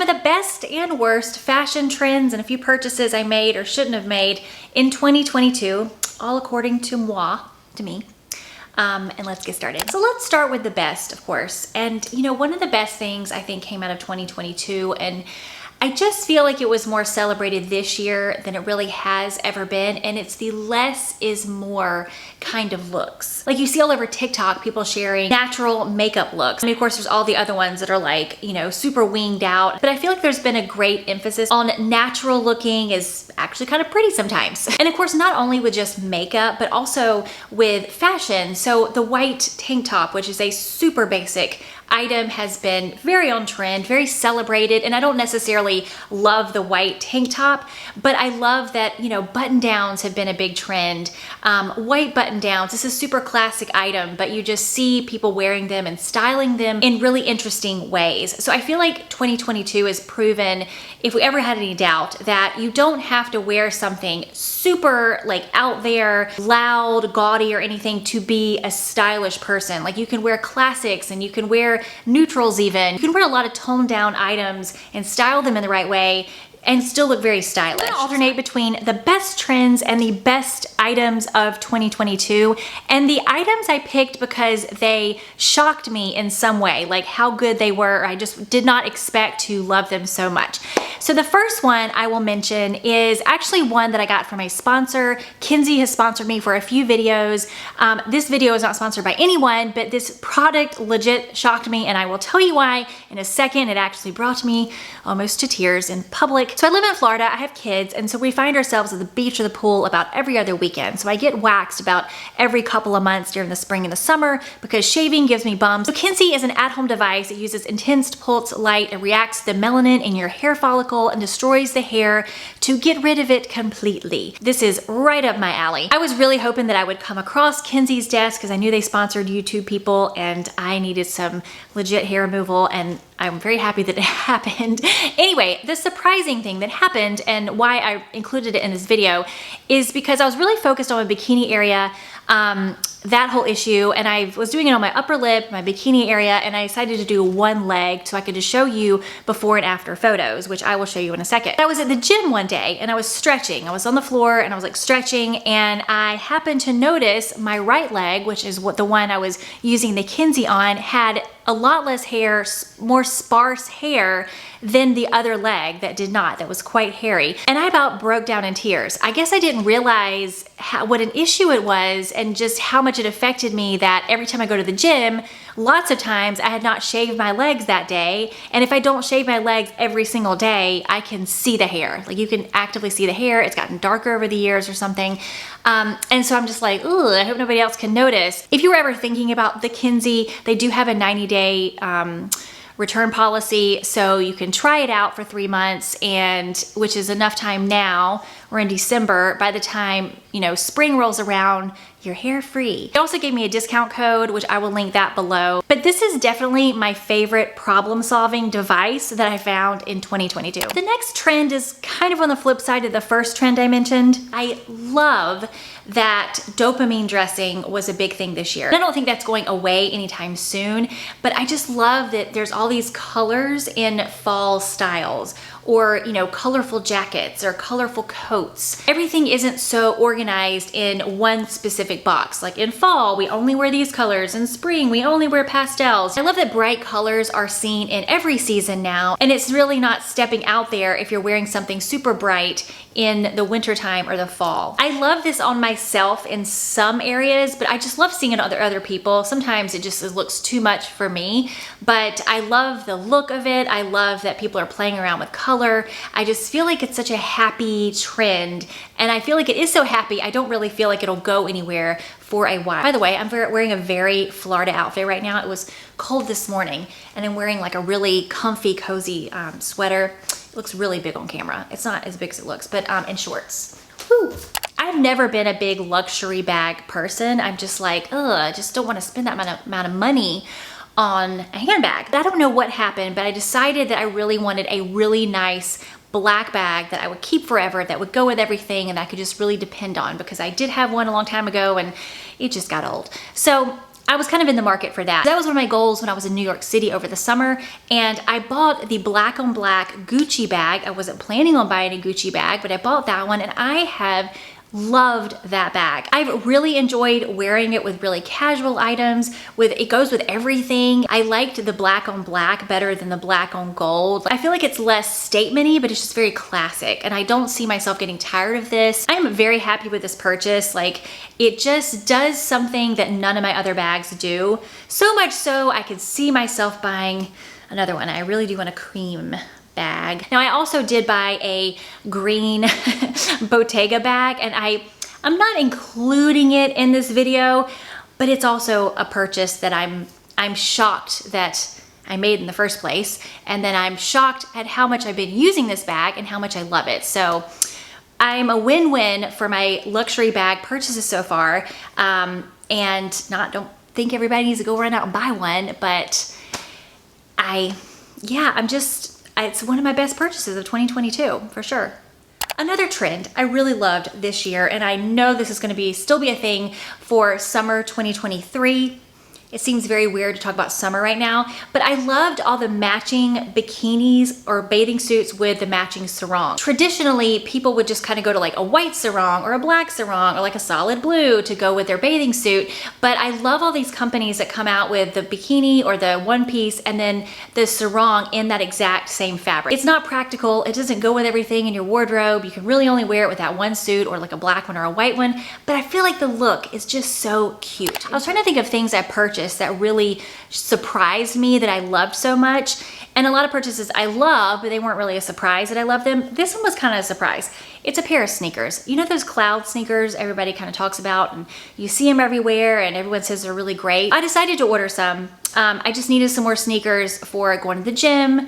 some of the best and worst fashion trends and a few purchases I made or shouldn't have made in 2022, all according to moi, to me. And let's get started. So let's start with the best, of course. And you know, one of the best things I think came out of 2022, and I just feel like it was more celebrated this year than it really has ever been, and it's the less is more kind of looks. Like you see all over TikTok, people sharing natural makeup looks. I mean, of course, there's all the other ones that are like, you know, super winged out, but I feel like there's been a great emphasis on natural looking is actually kind of pretty sometimes. And of course, not only with just makeup, but also with fashion. So the white tank top, which is a super basic item, has been very on trend, very celebrated, and I don't necessarily love the white tank top, but I love that, you know, button downs have been a big trend. White button downs, this is a super classic item, but you just see people wearing them and styling them in really interesting ways. So I feel like 2022 has proven, if we ever had any doubt, that you don't have to wear something super like out there, loud, gaudy, or anything to be a stylish person. Like you can wear classics and you can wear neutrals even. You can wear a lot of toned down items and style them in the right way and still look very stylish. I'm gonna alternate between the best trends and the best items of 2022, and the items I picked because they shocked me in some way, like how good they were. I just did not expect to love them so much. So the first one I will mention is actually one that I got from a sponsor. Kinsey has sponsored me for a few videos. This video is not sponsored by anyone, but this product legit shocked me, and I will tell you why in a second. It actually brought me almost to tears in public. So I live in Florida, I have kids, and so we find ourselves at the beach or the pool about every other weekend. So I get waxed about every couple of months during the spring and the summer because shaving gives me bumps. So Kinsey is an at-home device. It uses intense pulse light. It reacts to the melanin in your hair follicle and destroys the hair to get rid of it completely. This is right up my alley. I was really hoping that I would come across Kinsey's desk because I knew they sponsored YouTube people and I needed some legit hair removal, and I'm very happy that it happened. Anyway, the surprising thing that happened and why I included it in this video is because I was really focused on my bikini area, that whole issue, and I was doing it on my upper lip, my bikini area, and I decided to do one leg so I could just show you before and after photos, which I will show you in a second. I was at the gym one day and I was stretching. I was on the floor and I was like stretching, and I happened to notice my right leg, which is what the one I was using the Kinsey on, had a lot less hair, more sparse hair than the other leg that did not, that was quite hairy. And I about broke down in tears. I guess I didn't realize what an issue it was and just how much it affected me, that every time I go to the gym, lots of times I had not shaved my legs that day. And if I don't shave my legs every single day, I can see the hair. Like you can actively see the hair. It's gotten darker over the years or something. And so I'm just like, ooh, I hope nobody else can notice. If you were ever thinking about the Kinsey, they do have a 90-day return policy, so you can try it out for 3 months, and which is enough time now. We're in December. By the time, you know, spring rolls around, you're hair free. It also gave me a discount code, which I will link that below. But this is definitely my favorite problem solving device that I found in 2022. The next trend is kind of on the flip side of the first trend I mentioned. I love that dopamine dressing was a big thing this year. And I don't think that's going away anytime soon, but I just love that there's all these colors in fall styles, or, you know, colorful jackets or colorful coats. Everything isn't so organized in one specific box. Like in fall, we only wear these colors. In spring, we only wear pastels. I love that bright colors are seen in every season now, and it's really not stepping out there if you're wearing something super bright in the wintertime or the fall. I love this on myself in some areas, but I just love seeing it on other people. Sometimes it just looks too much for me, but I love the look of it. I love that people are playing around with color. I just feel like it's such a happy trend, and I feel like it is so happy, I don't really feel like it'll go anywhere for a while. By the way, I'm wearing a very Florida outfit right now. It was cold this morning, and I'm wearing like a really comfy, cozy sweater. It looks really big on camera. It's not as big as it looks, but in shorts. Woo. I've never been a big luxury bag person. I'm just like, ugh, I just don't want to spend that amount of money on a handbag. I don't know what happened, but I decided that I really wanted a really nice black bag that I would keep forever, that would go with everything, and I could just really depend on, because I did have one a long time ago and it just got old. So I was kind of in the market for that. That was one of my goals when I was in New York City over the summer, and I bought the black on black Gucci bag. I wasn't planning on buying a Gucci bag, but I bought that one, and I have loved that bag. I've really enjoyed wearing it with really casual items. It goes with everything. I liked the black on black better than the black on gold. I feel like it's less statement-y, but it's just very classic, and I don't see myself getting tired of this. I am very happy with this purchase. Like, it just does something that none of my other bags do. So much so I could see myself buying another one. I really do want a cream bag. Now, I also did buy a green Bottega bag, and I'm not including it in this video, but it's also a purchase that I'm shocked that I made in the first place, and then I'm shocked at how much I've been using this bag and how much I love it. So I'm a win-win for my luxury bag purchases so far, and don't think everybody needs to go run out and buy one, but it's one of my best purchases of 2022 for sure. Another trend I really loved this year, and I know this is going to still be a thing for summer 2023. It seems very weird to talk about summer right now, but I loved all the matching bikinis or bathing suits with the matching sarong. Traditionally, people would just kind of go to like a white sarong or a black sarong or like a solid blue to go with their bathing suit, but I love all these companies that come out with the bikini or the one piece and then the sarong in that exact same fabric. It's not practical. It doesn't go with everything in your wardrobe. You can really only wear it with that one suit or like a black one or a white one, but I feel like the look is just so cute. I was trying to think of things I purchased that really surprised me that I loved so much. And a lot of purchases I love, but they weren't really a surprise that I love them. This one was kind of a surprise. It's a pair of sneakers. You know those cloud sneakers everybody kind of talks about, and you see them everywhere and everyone says they're really great. I decided to order some. I just needed some more sneakers for going to the gym,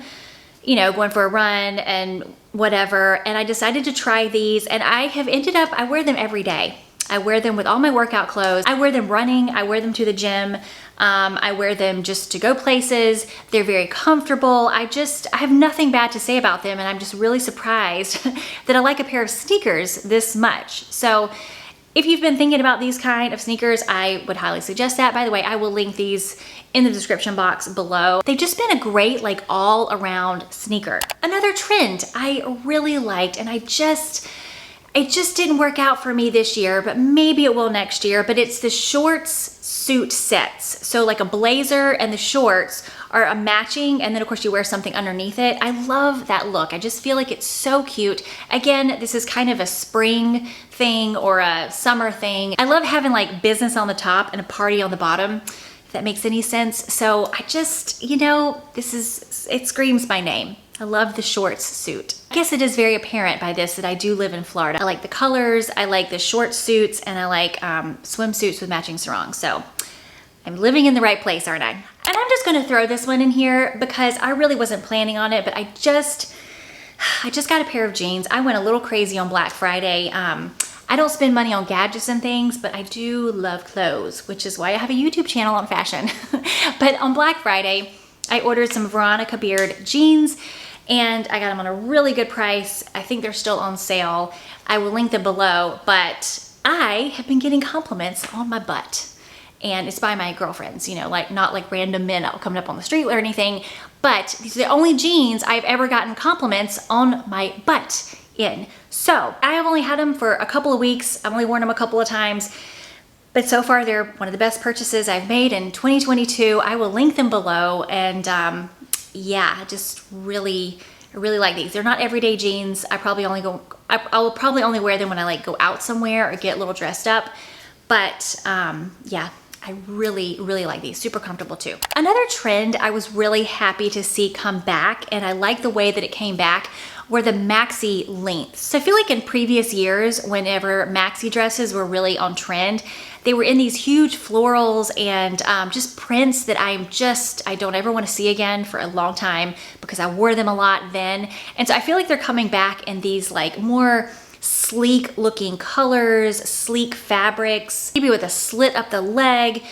you know, going for a run and whatever. And I decided to try these, and I wear them every day. I wear them with all my workout clothes. I wear them running. I wear them to the gym. I wear them just to go places. They're very comfortable. I have nothing bad to say about them, and I'm just really surprised that I like a pair of sneakers this much. So if you've been thinking about these kind of sneakers, I would highly suggest that. By the way, I will link these in the description box below. They've just been a great like all around sneaker. Another trend I really liked, and it just didn't work out for me this year, but maybe it will next year, but it's the shorts suit sets. So like a blazer and the shorts are a matching, and then of course you wear something underneath it. I love that look. I just feel like it's so cute. Again, this is kind of a spring thing or a summer thing. I love having like business on the top and a party on the bottom, if that makes any sense. So I just, you know, it screams my name. I love the shorts suit. I guess it is very apparent by this that I do live in Florida. I like the colors, I like the short suits, and I like swimsuits with matching sarongs. So I'm living in the right place, aren't I? And I'm just gonna throw this one in here because I really wasn't planning on it, but I just got a pair of jeans. I went a little crazy on Black Friday. I don't spend money on gadgets and things, but I do love clothes, which is why I have a YouTube channel on fashion. But on Black Friday, I ordered some Veronica Beard jeans, and I got them on a really good price. I think they're still on sale. I will link them below, but I have been getting compliments on my butt. And it's by my girlfriends, you know, like not like random men coming up on the street or anything, but these are the only jeans I've ever gotten compliments on my butt in. So I have only had them for a couple of weeks. I've only worn them a couple of times, but so far they're one of the best purchases I've made in 2022. I will link them below, and yeah, I just really like these. They're not everyday jeans. I will probably only wear them when I like go out somewhere or get a little dressed up, but yeah, I really like these. Super comfortable too. Another trend I was really happy to see come back, and I like the way that it came back, were the maxi lengths. So I feel like in previous years, whenever maxi dresses were really on trend, they were in these huge florals and just prints that I don't ever want to see again for a long time because I wore them a lot then. And so I feel like they're coming back in these like more sleek looking colors, sleek fabrics, maybe with a slit up the leg.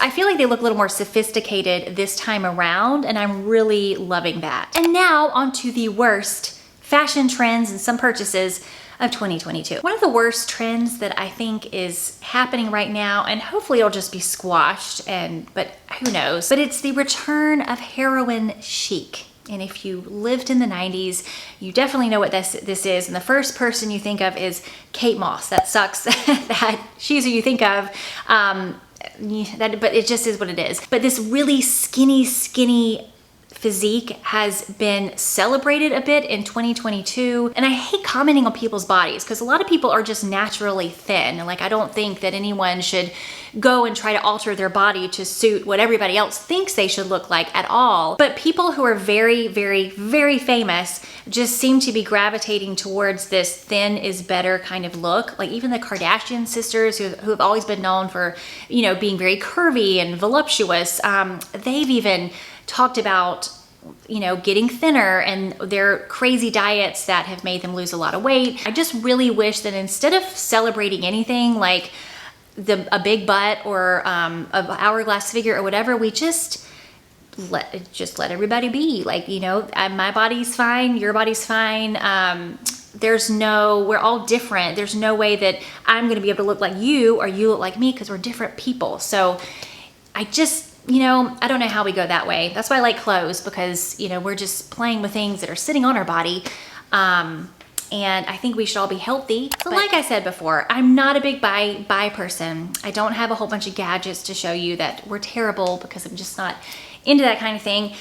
I feel like they look a little more sophisticated this time around, and I'm really loving that. And now onto the worst fashion trends and some purchases of 2022. One of the worst trends that I think is happening right now, and hopefully it'll just be squashed, but who knows, but it's the return of heroin chic. And if you lived in the 90s, you definitely know what this is. And the first person you think of is Kate Moss. That sucks that she's who you think of. But it just is what it is. But this really skinny physique has been celebrated a bit in 2022. And I hate commenting on people's bodies because a lot of people are just naturally thin. And like, I don't think that anyone should go and try to alter their body to suit what everybody else thinks they should look like at all. But people who are very, very, very famous just seem to be gravitating towards this thin is better kind of look. Like even the Kardashian sisters who have always been known for, you know, being very curvy and voluptuous, they've even talked about, you know, getting thinner and their crazy diets that have made them lose a lot of weight. I just really wish that instead of celebrating anything like a big butt or an hourglass figure or whatever, we just let everybody be. Like, you know, my body's fine, your body's fine. We're all different. There's no way that I'm gonna be able to look like you or you look like me because we're different people. So you know, I don't know how we go that way. That's why I like clothes, because, you know, we're just playing with things that are sitting on our body. And I think we should all be healthy. So like I said before, I'm not a big buy person. I don't have a whole bunch of gadgets to show you that we're terrible, because I'm just not into that kind of thing.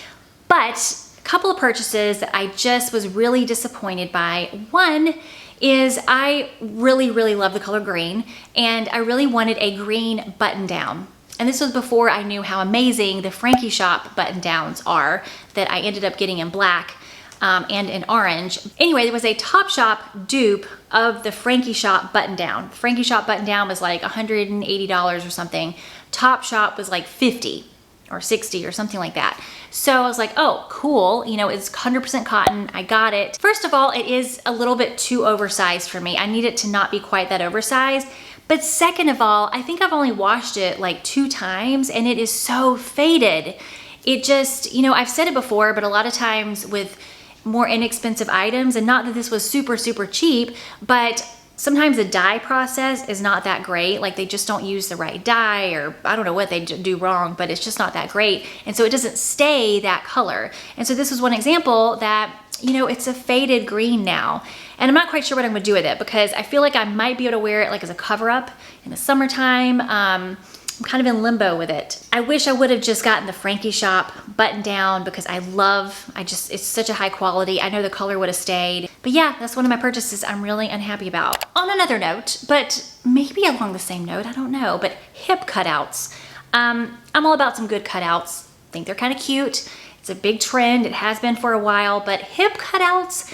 But a couple of purchases that I just was really disappointed by. One is I really, really love the color green, and I really wanted a green button down. And this was before I knew how amazing the Frankie Shop button downs are, that I ended up getting in black and in orange. Anyway, there was a Topshop dupe of the Frankie Shop button down. Frankie Shop button down was like $180 or something. Topshop was like 50 or 60 or something like that. So I was like, oh, cool. You know, it's 100% cotton. I got it. First of all, it is a little bit too oversized for me. I need it to not be quite that oversized. But second of all, I think I've only washed it like 2 times and it is so faded. It just, you know, I've said it before, but a lot of times with more inexpensive items, and not that this was super, super cheap, but sometimes the dye process is not that great. Like they just don't use the right dye, or I don't know what they do wrong, but it's just not that great. And so it doesn't stay that color. And so this was one example that, you know, it's a faded green now. And I'm not quite sure what I'm gonna do with it, because I feel like I might be able to wear it like as a cover up in the summertime. I'm kind of in limbo with it. I wish I would have just gotten the Frankie Shop button down, because it's such a high quality. I know the color would have stayed. But yeah, that's one of my purchases I'm really unhappy about. On another note, but maybe along the same note, I don't know, but hip cutouts. I'm all about some good cutouts. I think they're kind of cute. It's a big trend. It has been for a while, but hip cutouts,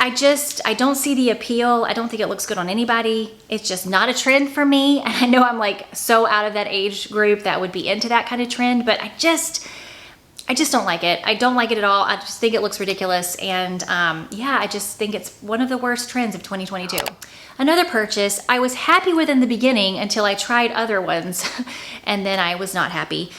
I don't see the appeal. I don't think it looks good on anybody. It's just not a trend for me. And I know I'm like so out of that age group that would be into that kind of trend, but I just don't like it. I don't like it at all. I just think it looks ridiculous. And yeah, I just think it's one of the worst trends of 2022. Another purchase I was happy with in the beginning until I tried other ones and then I was not happy.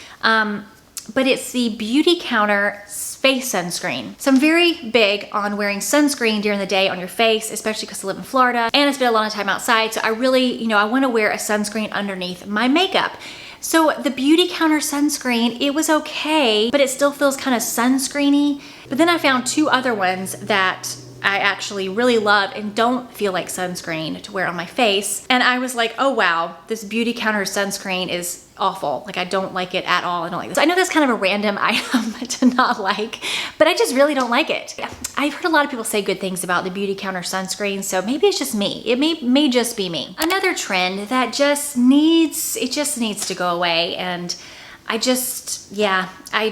But it's the Beauty Counter face sunscreen. So I'm very big on wearing sunscreen during the day on your face, especially because I live in Florida and I spend a lot of time outside. So I really, you know, I want to wear a sunscreen underneath my makeup. So the Beauty Counter sunscreen, it was okay, but it still feels kind of sunscreeny. But then I found 2 other ones that I actually really love and don't feel like sunscreen to wear on my face. And I was like, oh wow, this Beauty Counter sunscreen is awful. Like I don't like it at all. I don't like this. I know that's kind of a random item to not like, but I just really don't like it. I've heard a lot of people say good things about the Beauty Counter sunscreen, so maybe it's just me. It may just be me. Another trend that just needs to go away, and I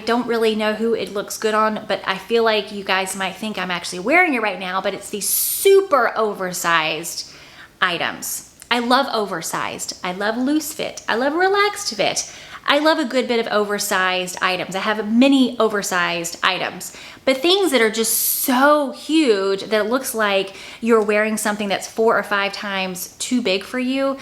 don't really know who it looks good on, but I feel like you guys might think I'm actually wearing it right now, but it's these super oversized items. I love oversized. I love loose fit. I love relaxed fit. I love a good bit of oversized items. I have many oversized items, but things that are just so huge that it looks like you're wearing something that's 4 or 5 times too big for you.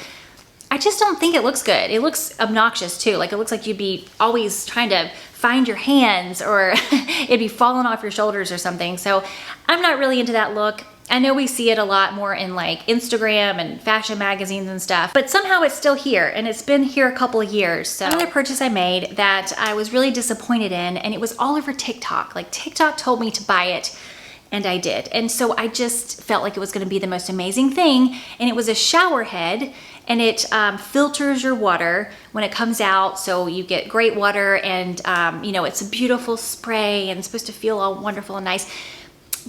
I just don't think it looks good. It looks obnoxious too. Like it looks like you'd be always trying to find your hands, or it'd be falling off your shoulders or something. So I'm not really into that look. I know we see it a lot more in like Instagram and fashion magazines and stuff, but somehow it's still here, and it's been here a couple of years. So another purchase I made that I was really disappointed in, and it was all over TikTok. Like TikTok told me to buy it, and I did. And so I just felt like it was gonna be the most amazing thing. And it was a shower head, and it filters your water when it comes out. So you get great water, and you know, it's a beautiful spray and it's supposed to feel all wonderful and nice.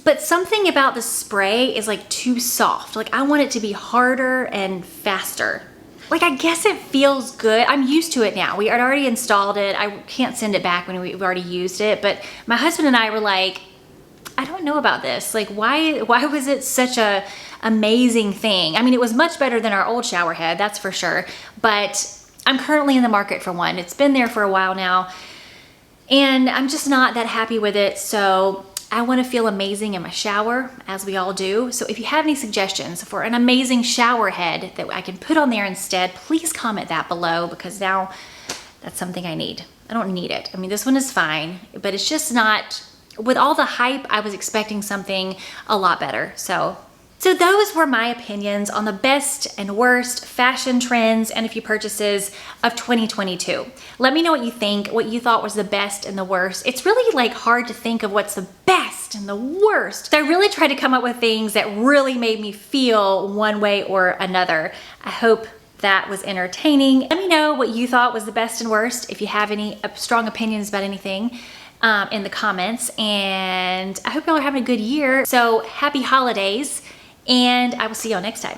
But something about the spray is like too soft. Like I want it to be harder and faster. Like I guess it feels good. I'm used to it now. We had already installed it. I can't send it back when we've already used it. But my husband and I were like, I don't know about this. Like why was it such a amazing thing? I mean, it was much better than our old shower head, that's for sure. But I'm currently in the market for one. It's been there for a while now, and I'm just not that happy with it. So I want to feel amazing in my shower, as we all do. So if you have any suggestions for an amazing shower head that I can put on there instead, please comment that below, because now that's something I need. I don't need it. I mean, this one is fine, but it's just not, with all the hype, I was expecting something a lot better. So those were my opinions on the best and worst fashion trends and a few purchases of 2022. Let me know what you think, what you thought was the best and the worst. It's really like hard to think of what's the best and the worst. So I really tried to come up with things that really made me feel one way or another. I hope that was entertaining. Let me know what you thought was the best and worst, if you have any strong opinions about anything, in the comments. And I hope y'all are having a good year. So happy holidays, and I will see y'all next time.